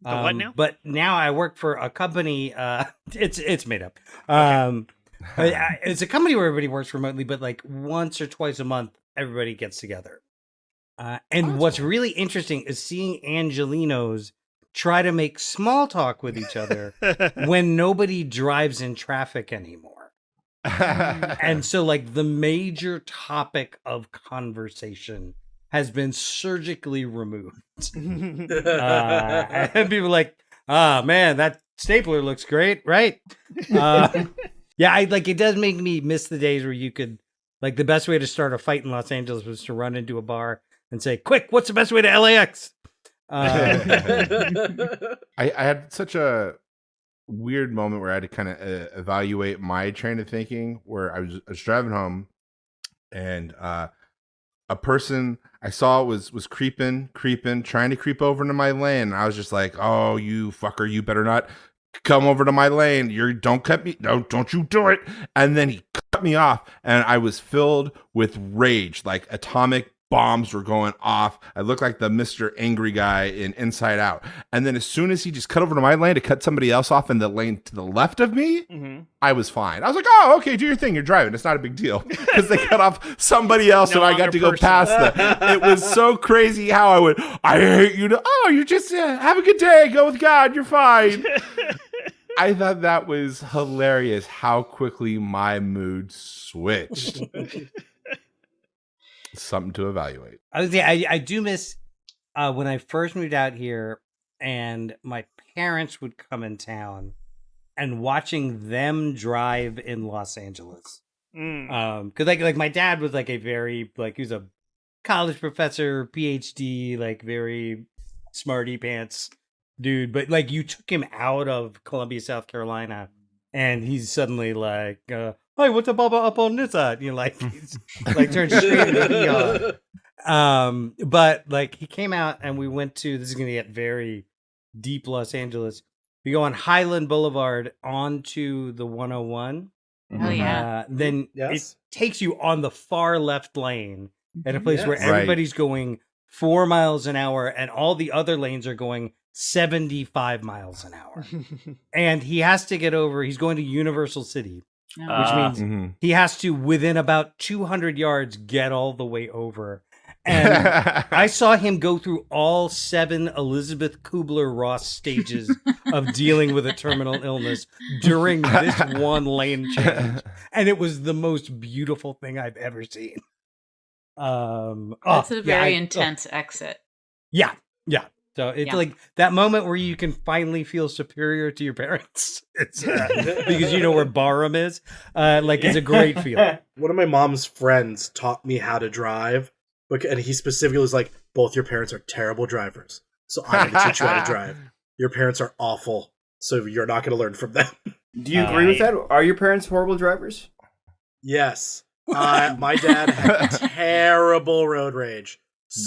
The what now? But now I work for a company. It's made up. It's a company where everybody works remotely, but like once or twice a month, everybody gets together. And what's really interesting is seeing Angelinos try to make small talk with each other when nobody drives in traffic anymore. And so, like, the major topic of conversation has been surgically removed. And people are like, man, that stapler looks great, right? Yeah, it does make me miss the days where you could, like, the best way to start a fight in Los Angeles was to run into a bar and say, quick, what's the best way to LAX? I had such a weird moment where I had to kind of evaluate my train of thinking, where I was driving home and a person I saw was creeping, trying to creep over into my lane. And I was just like, oh, you fucker, you better not come over to my lane. Don't cut me. No, don't you do it. And then he cut me off, and I was filled with rage, like atomic bombs were going off. I looked like the Mr. Angry guy in Inside Out. And then as soon as he just cut over to my lane to cut somebody else off in the lane to the left of me, I was fine. I was like, oh, okay, do your thing. You're driving. It's not a big deal. Because they cut off somebody else and I got to go past them. It was so crazy how I went, I hate you. Oh, you just have a good day. Go with God. You're fine. I thought that was hilarious how quickly my mood switched. Something to evaluate. I do miss when I first moved out here and my parents would come in town and watching them drive in Los Angeles. Because like my dad was like a very he was a college professor, PhD, like very smarty pants dude. But like you took him out of Columbia, South Carolina, and he's suddenly like, hey, what's up on this side? You know, like he's like turned straight into neon. But like he came out and we went to, this is gonna get very deep Los Angeles. We go on Highland Boulevard onto the 101. Oh yeah. Then it takes you on the far left lane at a place where everybody's going 4 miles an hour and all the other lanes are going 75 miles an hour. And he has to get over, he's going to Universal City, which means he has to, within about 200 yards, get all the way over. And I saw him go through all 7 Elizabeth Kubler-Ross stages of dealing with a terminal illness during this one lane change. And it was the most beautiful thing I've ever seen. That's a very intense exit. Yeah. So it's like that moment where you can finally feel superior to your parents. It's because you know where Barham is. It's a great feeling. One of my mom's friends taught me how to drive. And he specifically was like, both your parents are terrible drivers. So I'm going to teach you how to drive. Your parents are awful. So you're not going to learn from them. Do you agree with that? Are your parents horrible drivers? Yes. My dad had terrible road rage.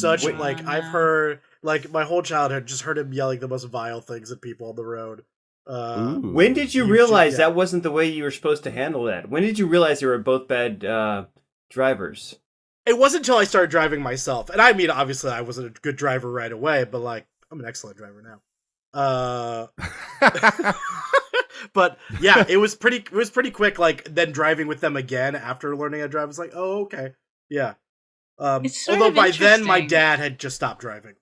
I've heard, my whole childhood, just heard him yelling the most vile things at people on the road. When did you realize that wasn't the way you were supposed to handle that? When did you realize they were both bad drivers? It wasn't until I started driving myself. And I mean, obviously, I wasn't a good driver right away, but, I'm an excellent driver now. But, yeah, it was pretty quick, then driving with them again after learning how to drive. I was like, oh, okay. Yeah. Although by then, my dad had just stopped driving.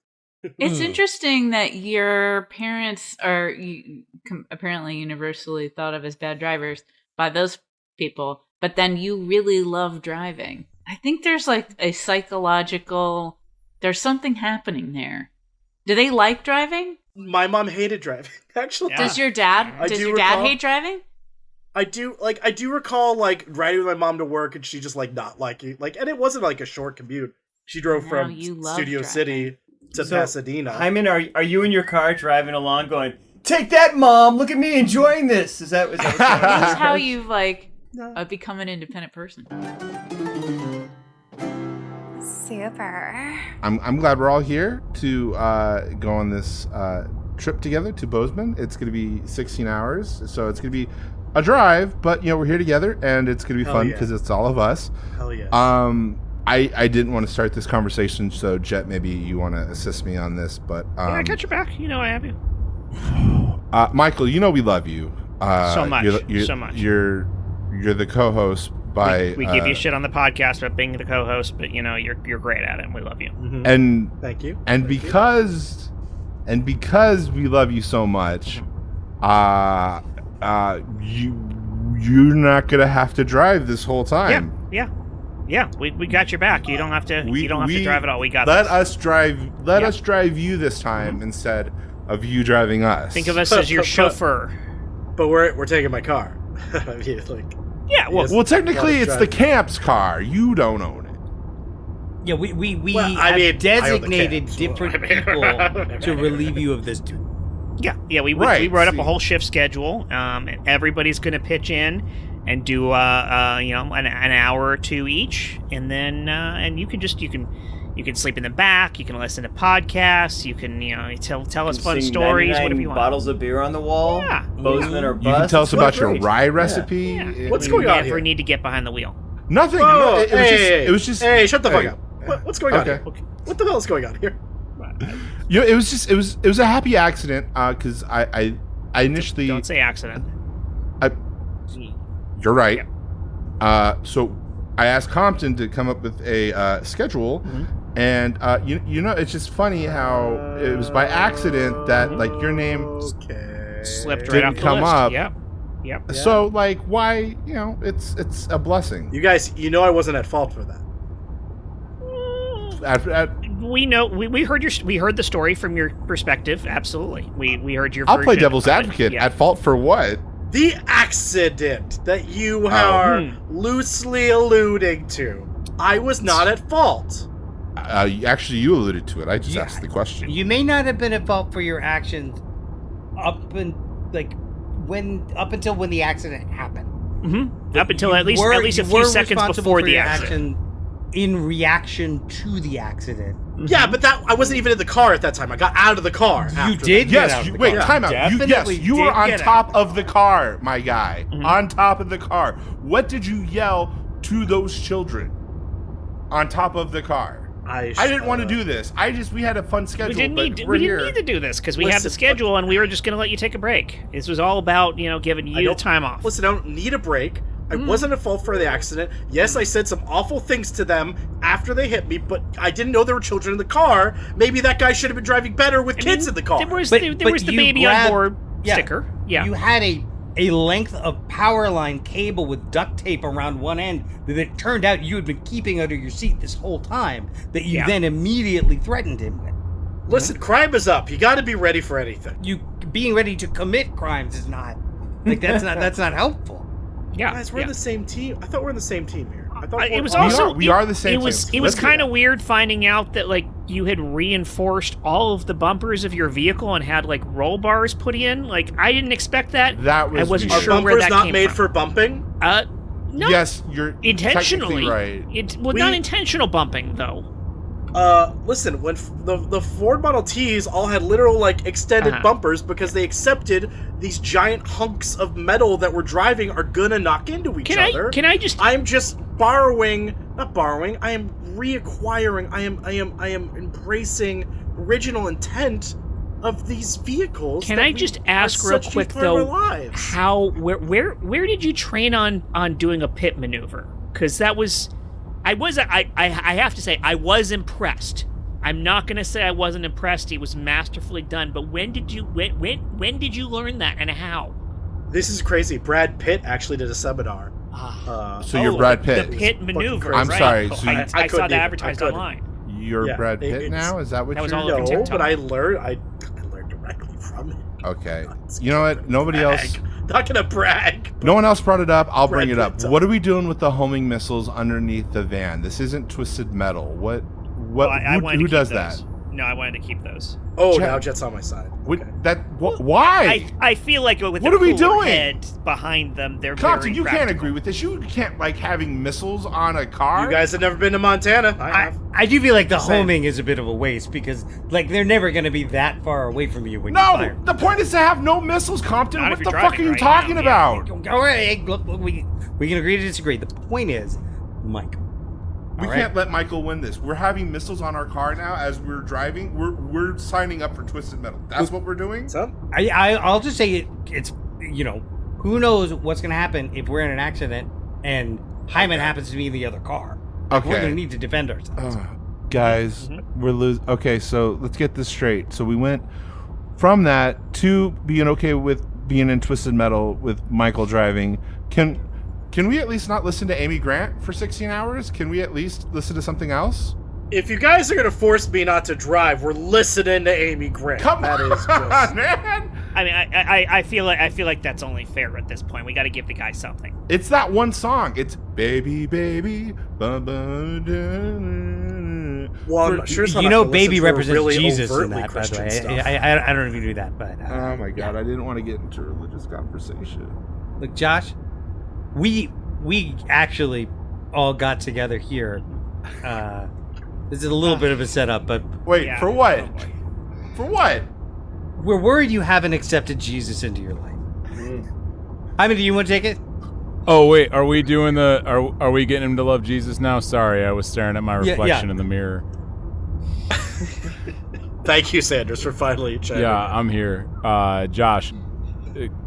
It's interesting that your parents are apparently universally thought of as bad drivers by those people, but then you really love driving. I think there's a psychological, there's something happening there. Do they like driving? My mom hated driving, actually. Yeah. Does your dad hate driving? I do recall riding with my mom to work and she just not liking and it wasn't a short commute. She drove from Studio City to Pasadena. Heiman, are you in your car driving along going, take that, Mom, look at me enjoying this? Is that what's going on? That's how you've become an independent person. Super. I'm glad we're all here to go on this trip together to Bozeman. It's going to be 16 hours, so it's going to be a drive, but we're here together, and it's going to be fun because it's all of us. Hell yes. I didn't want to start this conversation, so Jet, maybe you want to assist me on this, but I got your back. I have you. Michael, we love you. So much. So much. You're the co-host. We give you shit on the podcast about being the co-host, but you're great at it, and we love you. Mm-hmm. And thank you. And because we love you so much, you're not gonna have to drive this whole time. Yeah. We got your back. You don't have to. You don't have to drive it all. We got. Let us drive you this time instead of you driving us. Think of us as your chauffeur. But we're taking my car. I mean, yeah. Well, technically, it's the camp's car. You don't own it. Yeah, we have designated different people to relieve you of this duty. Yeah. We wrote up a whole shift schedule. And everybody's going to pitch in, and do an hour or two each, and then and you can sleep in the back. You can listen to podcasts. You can tell us fun stories. Whatever you want. Bottles of beer on the wall. Yeah. Bozeman or bust. You can tell us about your great. rye recipe. Yeah. What's going on Never here? need to get behind the wheel. Nothing. Whoa, It was just. Hey, shut the fuck hey. up. What's going on here? What the hell is going on here? It was a happy accident because I initially. Don't say accident. You're right. So I asked Compton to come up with a schedule, and it's just funny how it was by accident that like your name Slipped right off didn't the come list. up. Yep. So like why it's a blessing. You guys, I wasn't at fault for that. We know we heard the story from your perspective. Absolutely, we heard your. I'll play version devil's of it. advocate. Yeah. At fault for what? The accident that you are loosely alluding to. I was not at fault. Actually, you alluded to it. I just asked the question. You may not have been at fault for your actions up until when the accident happened. Mm-hmm. Up until at least a few seconds before the accident. In reaction to the accident. Yeah, but I wasn't even in the car at that time. I got out of the car. You did get out of the car. Time out. You were on top of the car, my guy. On top of the car. What did you yell to those children on top of the car? I didn't want to do this. We had a fun schedule. We didn't need to do this because we had the schedule and we were just going to let you take a break. This was all about giving you the time off. Listen, I don't need a break. I wasn't at fault for the accident. Yes, I said some awful things to them after they hit me, but I didn't know there were children in the car. Maybe that guy should have been driving better with kids in the car. There was the baby on board sticker. Yeah. You had a length of power line cable with duct tape around one end that it turned out you had been keeping under your seat this whole time that you then immediately threatened him with. Listen, crime is up. You got to be ready for anything. You being ready to commit crimes is not that's not helpful. Yeah, guys, we're in the same team. I thought we were in the same team here. I thought it was also we are the same. It was kind of weird finding out that like you had reinforced all of the bumpers of your vehicle and had like roll bars put in. Like I didn't expect that. That was I wasn't weird. sure where that came from. Bumpers not made for bumping? No. Yes, you're intentionally right. Not intentional bumping though. Listen, when the Ford Model Ts all had literal like extended bumpers because they accepted these giant hunks of metal that we're driving are gonna knock into each other. I'm just not borrowing. I am reacquiring. I am embracing original intent of these vehicles. Can I just ask real quick though, where did you train on doing a pit maneuver? Because that was. I have to say, I was impressed. I'm not going to say I wasn't impressed. It was masterfully done. But when did you learn that and how? This is crazy. Brad Pitt actually did a seminar. So you're Brad Pitt. The Pitt maneuver. I'm right? sorry. So I saw that advertised online. You're Brad Pitt now? Is that what you're doing? No, but I learned directly from it. Okay. You know what? Nobody else. Not gonna brag. No one else brought it up. I'll bring it up. What are we doing with the homing missiles underneath the van? This isn't Twisted Metal. What? Who does that? No, I wanted to keep those. Oh, now Jet's on my side. Why? I feel like with what are we doing? Head behind them, they're Compton, very you practical. can't agree with this. You can't like having missiles on a car. You guys have never been to Montana. I do feel like the homing is a bit of a waste because like they're never going to be that far away from you when you fire. The point is to have no missiles, Compton. Not What if the you're fuck are driving you right talking now, about? All right, look, we can agree to disagree. The point is, Mike. We can't let Michael win this. We're having missiles on our car now as we're driving. We're signing up for Twisted Metal. That's what we're doing? I'll just say it's who knows what's going to happen if we're in an accident and Heiman happens to be in the other car. Like, we're going to need to defend ourselves. Guys, we're losing. Okay, so let's get this straight. So we went from that to being okay with being in Twisted Metal with Michael driving. Can we at least not listen to Amy Grant for 16 hours? Can we at least listen to something else? If you guys are going to force me not to drive, we're listening to Amy Grant. Come on, just... man. I mean, I feel like that's only fair at this point. We got to give the guy something. It's that one song. It's Baby, Baby. Well, I'm not sure. Baby represents really Jesus in that, by the way. I don't know if you knew that, but oh my God, I didn't want to get into a religious conversation. Look, Josh, we actually all got together here. This is a little bit of a setup, but Wait, Yeah. for what? For what? we're worried you haven't accepted Jesus into your life. I mean, do you want to take it? Oh wait, are we doing are we getting him to love Jesus now? Sorry, I was staring at my Yeah, reflection yeah. in the mirror. Thank you, Sanders, for finally chiming Yeah, in. I'm here. Josh,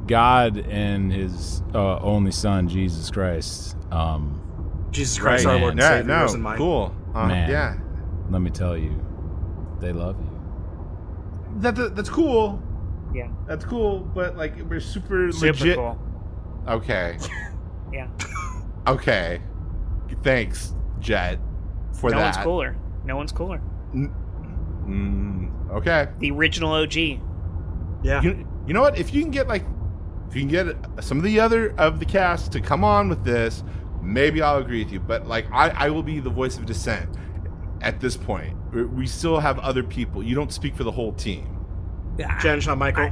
God and his only son, Jesus Christ. Jesus Christ, our Lord and Yeah, Savior, no, yours and mine. cool. Man. Yeah, Let me tell you, they love you. that's cool. Yeah. That's cool, but like we're super Super legit. cool. Okay. Yeah. Okay. Thanks, Jet, for No that. one's cooler. No one's cooler. Okay. The original OG. Yeah. You know what? If you can get some of the other of the cast to come on with this, maybe I'll agree with you. But like, I will be the voice of dissent at this point. We still have other people. You don't speak for the whole team. Jen, Shawn Michael.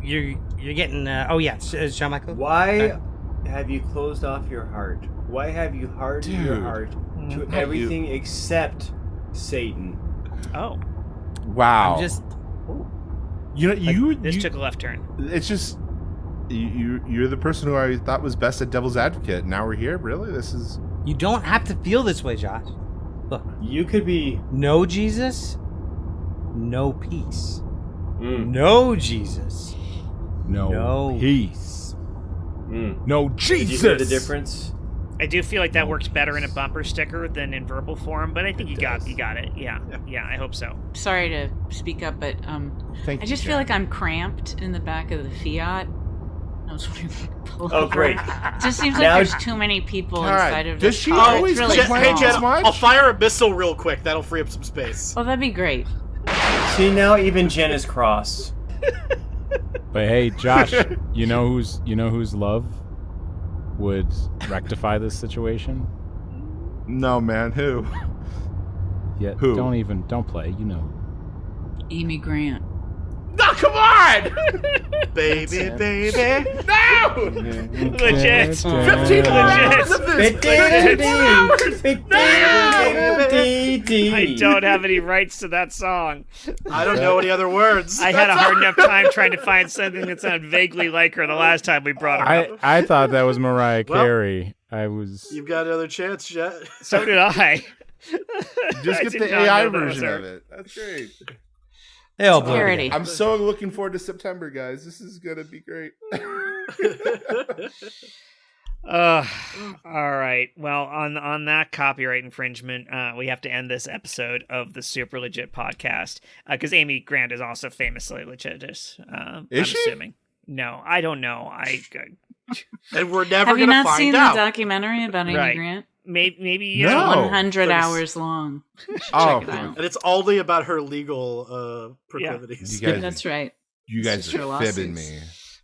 You're getting. Oh yeah, Shawn Michael. Why have you closed off your heart? Why have you hardened your Dude. heart to everything except Satan? Oh. Wow. I'm just. You know, This you took a left turn. it's just you're the person who I thought was best at devil's advocate. Now we're here. Really, this is You don't have to feel this way, Josh. Look, You could be. no Jesus, no peace. Mm, No Jesus. No, No. peace. mm. No Did Jesus. you hear the difference? I do feel like that works better in a bumper sticker than in verbal form, but I think you got it. Yeah. Yeah, I hope so. Sorry to speak up, but thank I you, just feel Jen. like I'm cramped in the back of the Fiat. I was wondering if I could pull Oh, over. great. It just seems like Now- there's too many people All right. inside of Does this she car. always It's really complain Hey, small. Jen, as much? I'll fire a missile real quick. That'll free up some space. Oh, that'd be great. See, now even Jen is cross. But hey, Josh, you know whose love would rectify this situation? No, man. Who? Yeah, Who? don't play. You know. Amy Grant. No, come on! Baby, baby. No! Legit. 15 more hours of this. I don't have any rights to that song. I don't know any other words. I had a hard enough time trying to find something that sounded vaguely like her the last time we brought her up. I thought that was Mariah Well, Carey. I was. You've got another chance, Jet. So did I. Just I get did the not AI know that was version her. of it. That's great. Oh, boy. Parody. I'm so looking forward to September, guys. This is gonna be great. All right. Well, on that copyright infringement, we have to end this episode of the Super Legit podcast because Amy Grant is also famously litigious. I'm Is she? assuming. No, I don't know. And we're never Have you going to not seen find out. the documentary about Amy Right. Grant? Maybe No. know. 100 Please. hours long. Oh, Check it out. And it's only about her legal proclivities. You guys, That's right. you guys Sister are fibbing lawsuits.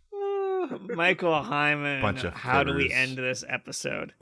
me. Michael Heiman. Bunch of How do we fibbers. end this episode?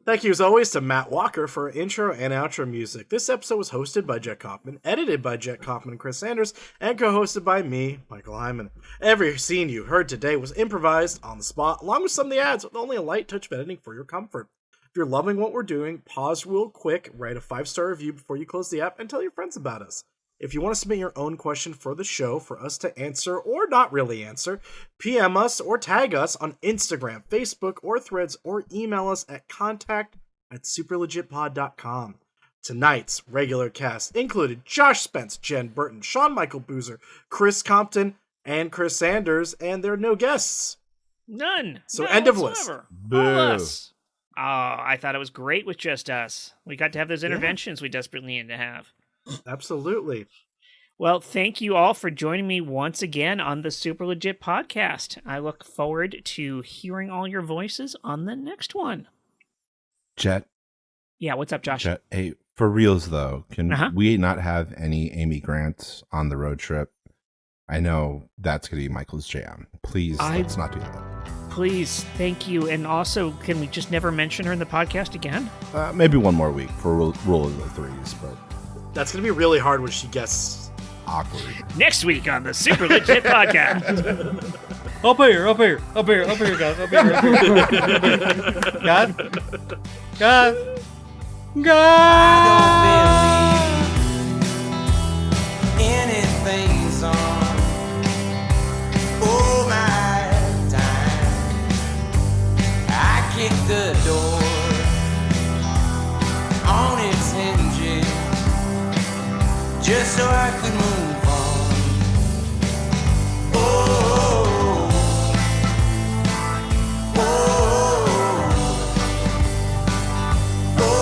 Thank you, as always, to Matt Walker for our intro and outro music. This episode was hosted by Jet Kaufman, edited by Jet Kaufman and Chris Sanders, and co-hosted by me, Michael Heiman. Every scene you heard today was improvised on the spot, along with some of the ads, with only a light touch of editing for your comfort. If you're loving what we're doing, pause real quick, write a 5-star review before you close the app, and tell your friends about us. If you want to submit your own question for the show for us to answer or not really answer, PM us or tag us on Instagram, Facebook, or Threads, or email us at contact@superlegitpod.com. Tonight's regular cast included Josh Spence, Jen Burton, Shawn Michael Boozer, Chris Compton, and Chris Sanders, and there are no guests. None. So None end of list. whatsoever. Boo. All us. Oh, I thought it was great with just us. We got to have those interventions we desperately need to have. Absolutely. Well, thank you all for joining me once again on the Super Legit podcast. I look forward to hearing all your voices on the next one. Jet, Yeah, what's up, Josh? Jet. Hey, for reals though, can Uh-huh. we not have any Amy Grants on the road trip? I know that's gonna be Michael's jam. Please, let's not do that. Please, thank you. And also, can we just never mention her in the podcast again? Maybe one more week for rule of the threes, but That's going to be really hard when she guesses. awkward. Next week on the Super Legit podcast. Up here, guys. Up here. God. Anything's on. Oh my time. I kicked the door on its hinges just so I could move on. Oh, oh, oh.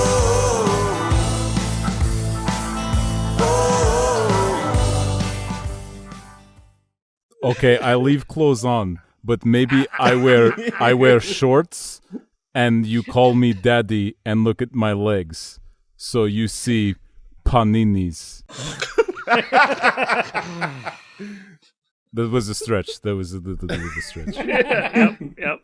Okay, I leave clothes on, but maybe I wear shorts, and you call me daddy and look at my legs, so you see paninis. That was a stretch. That was a stretch. Yep.